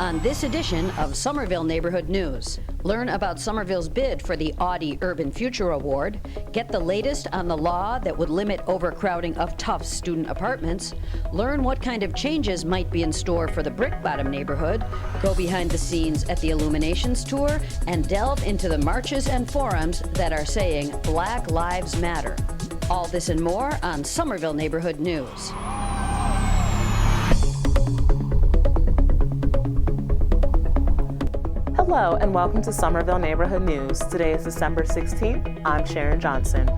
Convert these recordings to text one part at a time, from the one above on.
on this edition of Somerville Neighborhood News. Learn about Somerville's bid for the Audi Urban Future Award, get the latest on the law that would limit overcrowding of Tufts student apartments, learn what kind of changes might be in store for the Brick Bottom neighborhood, go behind the scenes at the Illuminations Tour, and delve into the marches and forums that are saying Black Lives Matter. All this and more on Somerville Neighborhood News. Hello and welcome to Somerville Neighborhood News. Today is December 16th. I'm Sharon Johnson.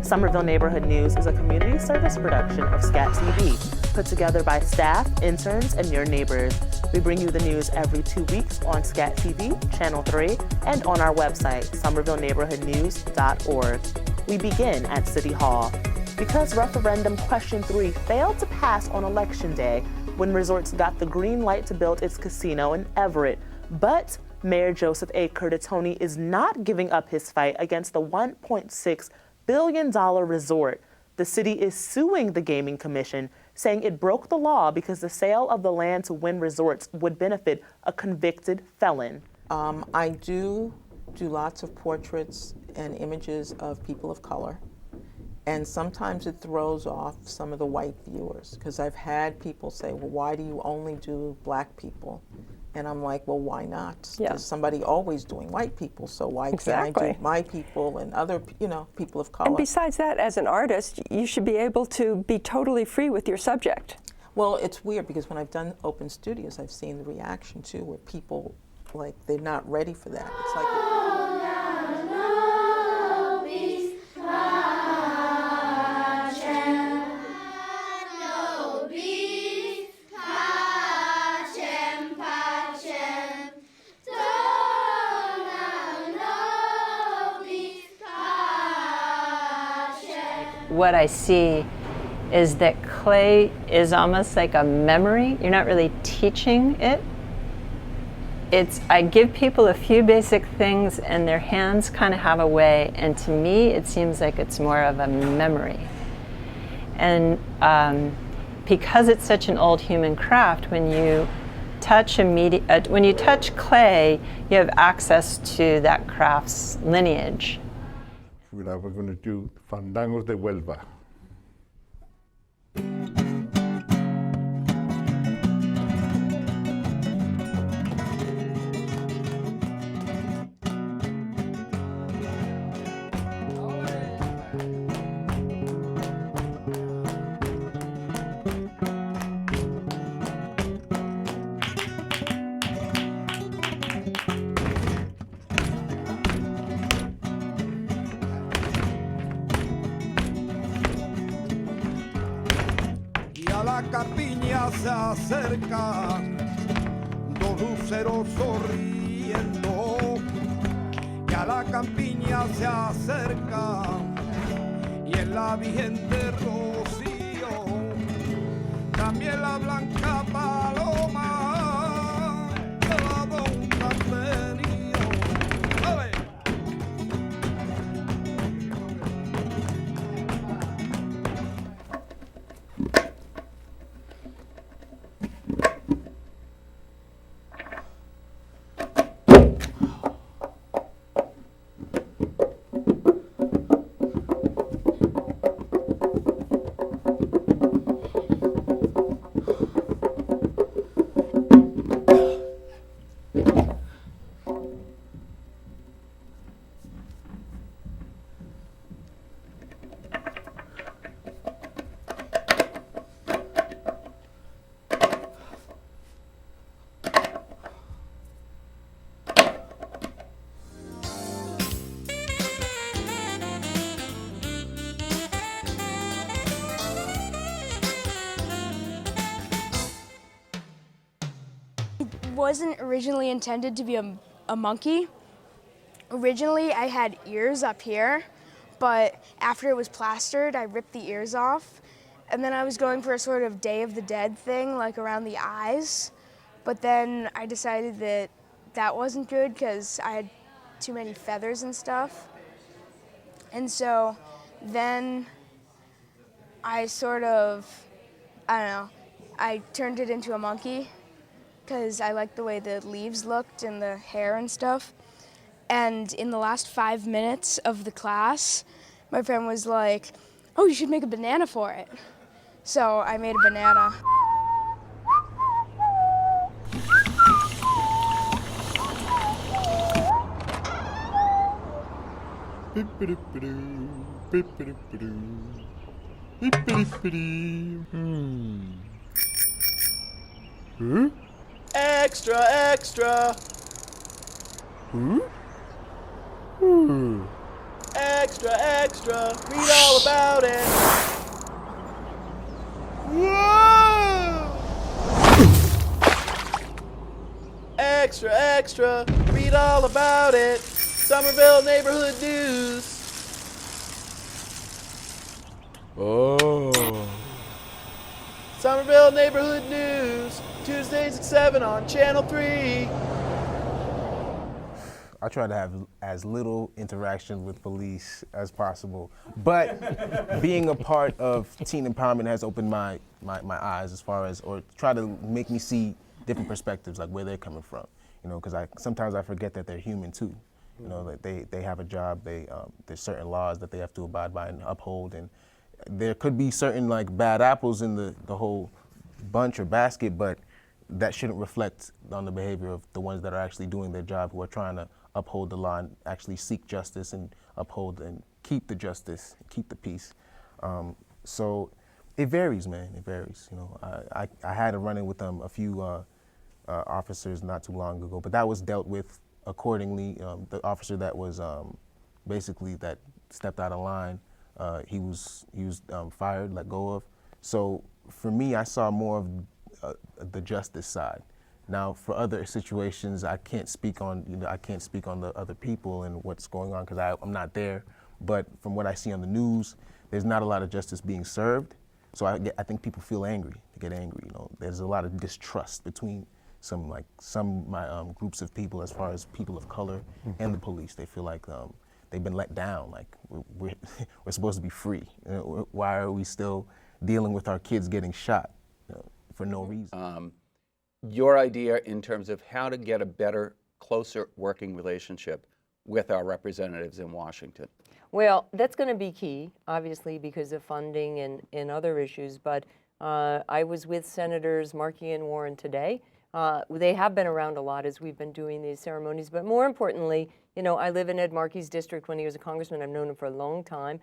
Somerville Neighborhood News is a community service production of SCATV, put together by staff, interns, and your neighbors. We bring you the news every 2 weeks on SCATV, Channel 3, and on our website, somervilleneighborhoodnews.org. We begin at City Hall. Because referendum question 3 failed to pass on Election Day, Wynn Resorts got the green light to build its casino in Everett, but Mayor Joseph A. Curtatone is not giving up his fight against the $1.6 billion resort. The city is suing the Gaming Commission, saying it broke the law because the sale of the land to Wynn Resorts would benefit a convicted felon. I do lots of portraits and images of people of color, and sometimes it throws off some of the white viewers because I've had people say, well, why do you only do black people? And I'm like, well, why not? Yeah. There's somebody always doing white people, so why Exactly. can't I do my people and other, people of color? And besides that, as an artist, you should be able to be totally free with your subject. Well, it's weird because when I've done open studios, I've seen the reaction too, where people, like, they're not ready for that. It's like, what I see is that clay is almost like a memory. You're not really teaching it. I give people a few basic things and their hands kind of have a way, and to me it seems like it's more of a memory. And because it's such an old human craft, when you touch when you touch clay, you have access to that craft's lineage. We're going to do Fandangos de Huelva. La campiña se acerca, dos luceros sonriendo, y a la campiña se acerca, y en la vigente rocío, también la blanca paloma, llevaba un campanillo. ¡Ale! Wasn't originally intended to be a monkey. Originally I had ears up here, but after it was plastered I ripped the ears off, and then I was going for a sort of Day of the Dead thing, like around the eyes, but then I decided that that wasn't good because I had too many feathers and stuff. And so then I sort of, I don't know, I turned it into a monkey. because I liked the way the leaves looked and the hair and stuff. And in the last 5 minutes of the class, my friend was like, "Oh, you should make a banana for it." So I made a banana. Extra, extra. Extra, extra. Read all about it. Whoa! Extra, extra. Read all about it. Somerville Neighborhood News. Oh. Somerville Neighborhood News. Tuesdays at 7 on Channel 3. I try to have as little interaction with police as possible, but being a part of teen empowerment has opened my eyes as far as, or try to make me see different perspectives, like where they're coming from, you know, because sometimes I forget that they're human too, you know, that they have a job, there's certain laws that they have to abide by and uphold, and there could be certain like bad apples in the whole bunch or basket, but that shouldn't reflect on the behavior of the ones that are actually doing their job, who are trying to uphold the law and actually seek justice and uphold and keep the justice, keep the peace. So it varies, man. It varies. You know, I had a run-in with a few officers not too long ago, but that was dealt with accordingly. The officer that was basically that stepped out of line, he was fired, let go of. So for me, I saw more of the justice side. Now, for other situations, I can't speak on the other people and what's going on because I'm not there. But from what I see on the news, there's not a lot of justice being served. So I think people feel angry. They get angry. You know, there's a lot of distrust between some groups of people, as far as people of color and the police. They feel like they've been let down. Like we're supposed to be free. You know, why are we still dealing with our kids getting shot, you know, for no reason? Your idea in terms of how to get a better, closer working relationship with our representatives in Washington? Well, that's going to be key, obviously, because of funding and other issues. But I was with Senators Markey and Warren today. They have been around a lot as we've been doing these ceremonies. But more importantly, you know, I live in Ed Markey's district when he was a congressman. I've known him for a long time.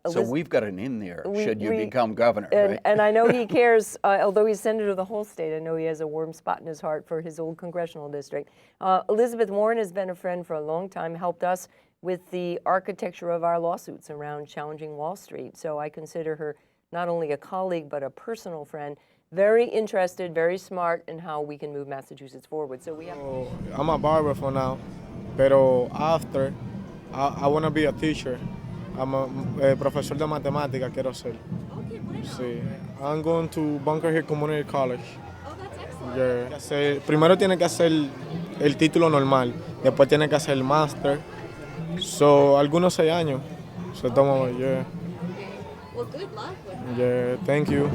So we've got an in there should you become governor, right? And I know he cares, although he's senator of the whole state, I know he has a warm spot in his heart for his old congressional district. Elizabeth Warren has been a friend for a long time, helped us with the architecture of our lawsuits around challenging Wall Street. So I consider her not only a colleague, but a personal friend. Very interested, very smart in how we can move Massachusetts forward. So we have. I'm a barber for now, pero after, I want to be a teacher. I'm a profesor de matemática, quiero ser. Okay, Sí. I'm going to Bunker Hill Community College. Oh, that's excellent. Yeah. Primero tiene que hacer el título normal, después tiene que hacer el máster. So, algunos 6 años. So, toma, yeah. Well, good luck with that. Yeah, thank you.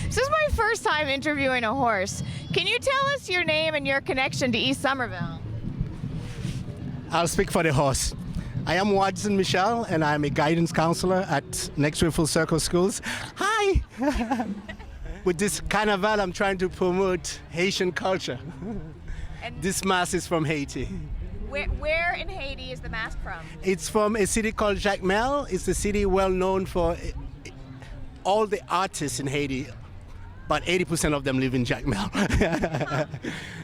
This is my first time interviewing a horse. Can you tell us your name and your connection to East Somerville? I'll speak for the horse. I am Watson Michel, and I'm a guidance counselor at Next Full Circle Schools. Hi! With this carnival, I'm trying to promote Haitian culture. And this mask is from Haiti. Where in Haiti is the mask from? It's from a city called Jacmel. It's a city well known for all the artists in Haiti. About 80% of them live in Jacmel.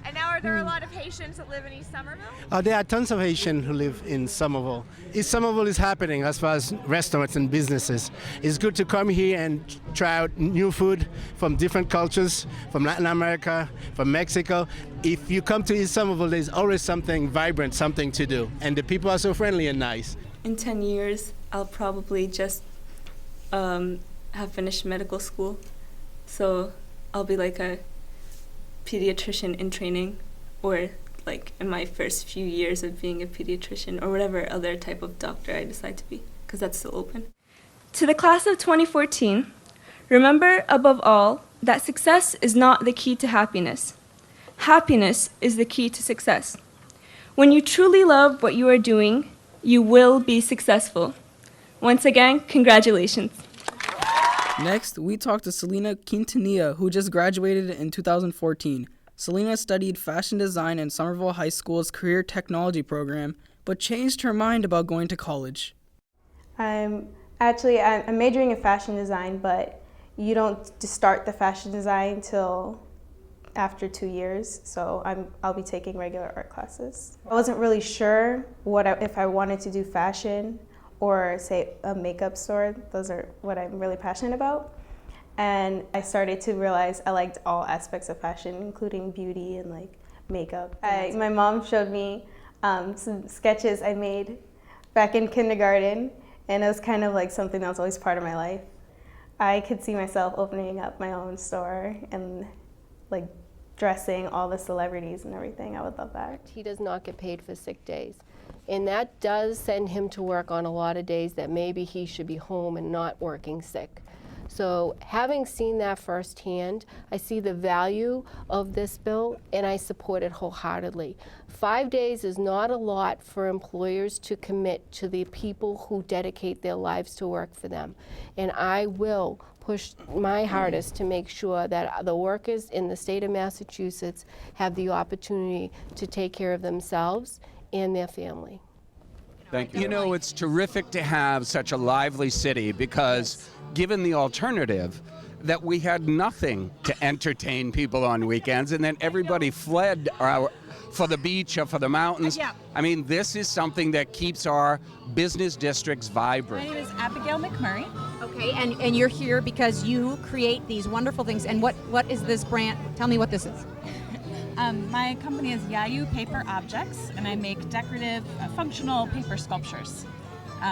And now are there a lot of Haitians that live in East Somerville? There are tons of Haitians who live in Somerville. East Somerville is happening as far as restaurants and businesses. It's good to come here and try out new food from different cultures, from Latin America, from Mexico. If you come to East Somerville, there's always something vibrant, something to do. And the people are so friendly and nice. In 10 years, I'll probably just have finished medical school. So I'll be like a pediatrician in training or like in my first few years of being a pediatrician or whatever other type of doctor I decide to be, because that's still open. To the class of 2014, remember above all that success is not the key to happiness. Happiness is the key to success. When you truly love what you are doing, you will be successful. Once again, congratulations. Next, we talked to Selena Quintanilla, who just graduated in 2014. Selena studied fashion design in Somerville High School's Career Technology program, but changed her mind about going to college. I'm majoring in fashion design, but you don't start the fashion design till after 2 years, so I'll be taking regular art classes. I wasn't really sure if I wanted to do fashion or say a makeup store. Those are what I'm really passionate about. And I started to realize I liked all aspects of fashion, including beauty and like makeup. My mom showed me some sketches I made back in kindergarten, and it was kind of like something that was always part of my life. I could see myself opening up my own store and like dressing all the celebrities and everything. I would love that. He does not get paid for sick days. And that does send him to work on a lot of days that maybe he should be home and not working sick. So having seen that firsthand, I see the value of this bill and I support it wholeheartedly. 5 days is not a lot for employers to commit to the people who dedicate their lives to work for them. And I will push my hardest to make sure that the workers in the state of Massachusetts have the opportunity to take care of themselves and their family. Thank you. You know, it's terrific to have such a lively city because given the alternative that we had nothing to entertain people on weekends and then everybody fled for the beach or for the mountains. Yeah. I mean, this is something that keeps our business districts vibrant. My name is Abigail McMurray. Okay, and you're here because you create these wonderful things. And what is this brand? Tell me what this is. My company is Yayu Paper Objects, and I make decorative, functional paper sculptures.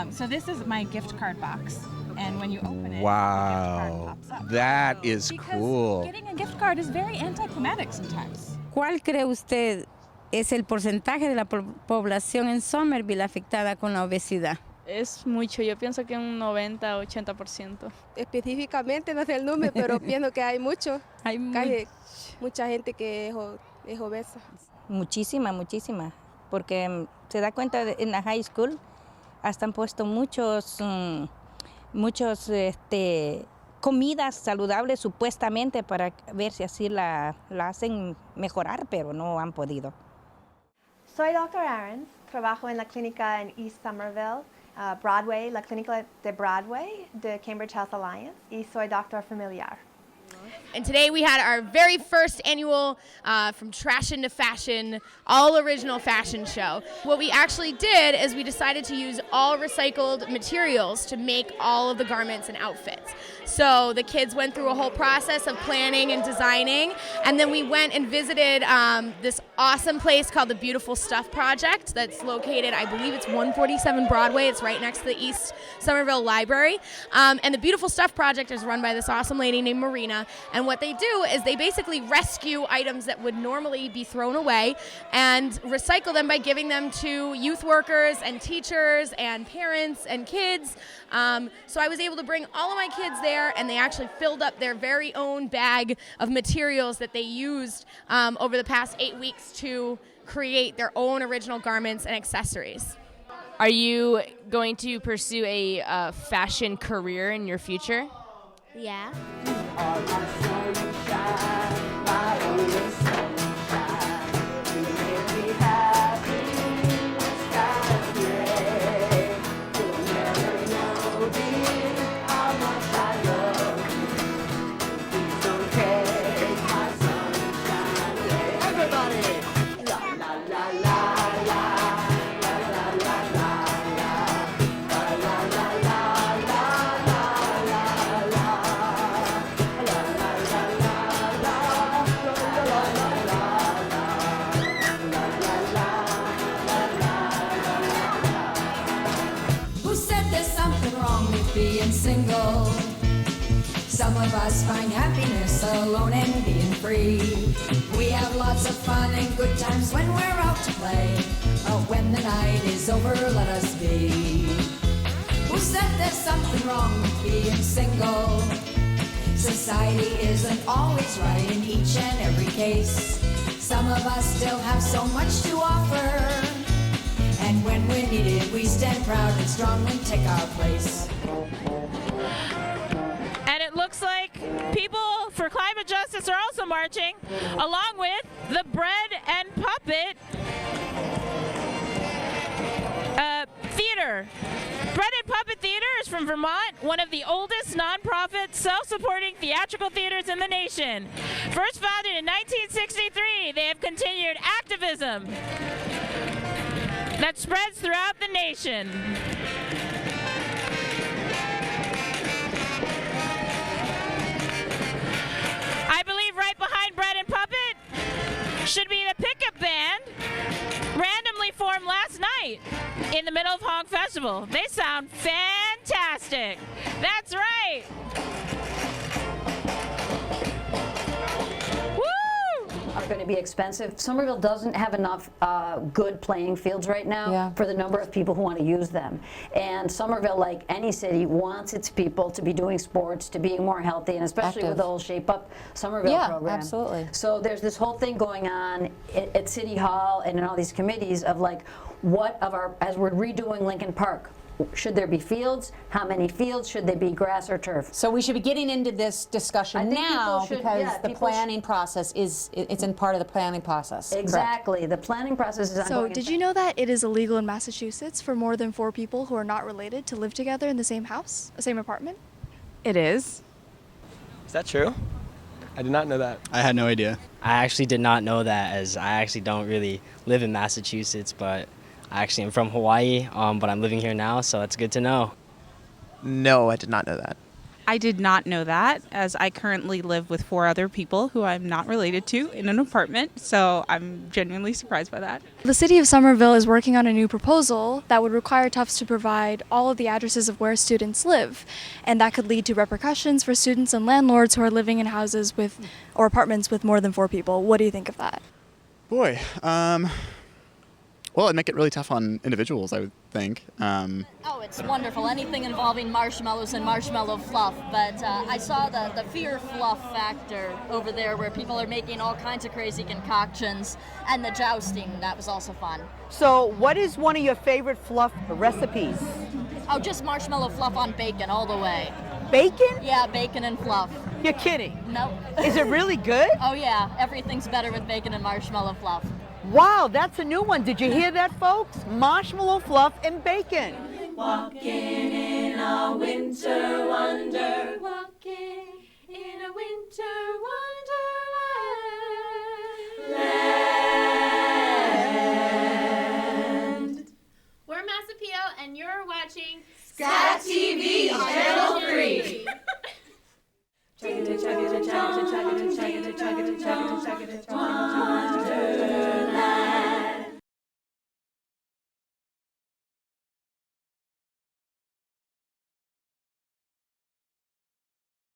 So this is my gift card box, and when you open it, Wow, that is cool. Getting a gift card is very anticlimactic sometimes. ¿Cuál cree usted es el porcentaje de la población en Somerville afectada con la obesidad? Es mucho, yo pienso que un 90-80%. Específicamente no sé el número, pero pienso que hay mucho. Hay mucha gente que es obesa. Muchísima, porque se da cuenta en la high school hasta han puesto muchos comidas saludables supuestamente para ver si así la hacen mejorar, pero no han podido. Soy Dr. Aaron, trabajo en la clínica en East Somerville, Broadway, la clínica de Broadway de Cambridge Health Alliance, y soy doctor familiar. And today we had our very first annual From Trashin' to Fashion, all original fashion show. What we actually did is we decided to use all recycled materials to make all of the garments and outfits. So the kids went through a whole process of planning and designing, and then we went and visited this awesome place called the Beautiful Stuff Project that's located, I believe it's 147 Broadway. It's right next to the East Somerville Library. And the Beautiful Stuff Project is run by this awesome lady named Marina. And what they do is they basically rescue items that would normally be thrown away and recycle them by giving them to youth workers and teachers and parents and kids. So I was able to bring all of my kids there, and they actually filled up their very own bag of materials that they used over the past 8 weeks to create their own original garments and accessories. Are you going to pursue a fashion career in your future? Yeah. Being single, some of us find happiness alone and being free. We have lots of fun and good times when we're out to play. But when the night is over, let us be. Who said there's something wrong with being single? Society isn't always right in each and every case. Some of us still have so much to offer. And when we're needed, we stand proud and strongly take our place. And it looks like people for climate justice are also marching, along with the Bread and Puppet Theater. Bread and Puppet Theater is from Vermont, one of the oldest nonprofit, self-supporting theatrical theaters in the nation. First founded in 1963, they have continued activism that spreads throughout the nation. I believe right behind Bread and Puppet should be the pickup band, randomly formed last night in the middle of Honk Festival. They sound fantastic. That's right. Are going to be expensive. Somerville doesn't have enough good playing fields right now for the number of people who want to use them. And Somerville, like any city, wants its people to be doing sports, to being more healthy, and especially with the whole Shape Up Somerville program. Absolutely. So there's this whole thing going on at City Hall and in all these committees of like, what of our, as we're redoing Lincoln Park, should there be fields? How many fields? Should they be grass or turf? So we should be getting into this discussion now because the planning process it's in part of the planning process. Exactly. Correct. The planning process is So ongoing. did you know that it is illegal in Massachusetts for more than 4 people who are not related to live together in the same house, the same apartment? It is. Is that true? I did not know that. I had no idea. I actually did not know that, as I actually don't really live in Massachusetts, but I actually am from Hawaii, but I'm living here now, so that's good to know. No, I did not know that. I did not know that, as I currently live with 4 other people who I'm not related to in an apartment, so I'm genuinely surprised by that. The city of Somerville is working on a new proposal that would require Tufts to provide all of the addresses of where students live, and that could lead to repercussions for students and landlords who are living in houses with or apartments with more than 4 people. What do you think of that? Boy, well, it'd make it really tough on individuals, I would think. Oh, it's wonderful. Anything involving marshmallows and marshmallow fluff. But I saw the fear fluff factor over there where people are making all kinds of crazy concoctions. And the jousting, that was also fun. So what is one of your favorite fluff recipes? Oh, just marshmallow fluff on bacon all the way. Bacon? Yeah, bacon and fluff. You're kidding? No. Is it really good? Oh, yeah. Everything's better with bacon and marshmallow fluff. Wow, that's a new one. Did you hear that, folks? Marshmallow fluff and bacon. Walking in a winter wonder. Walking in a winter wonderland. We're Massapio, and you're watching SCATV Channel 3. Chugga-chugga-chugga-chugga-chugga-chugga-chugga-chugga-chugga-chugga-chugga-chugga-chugga-chugga.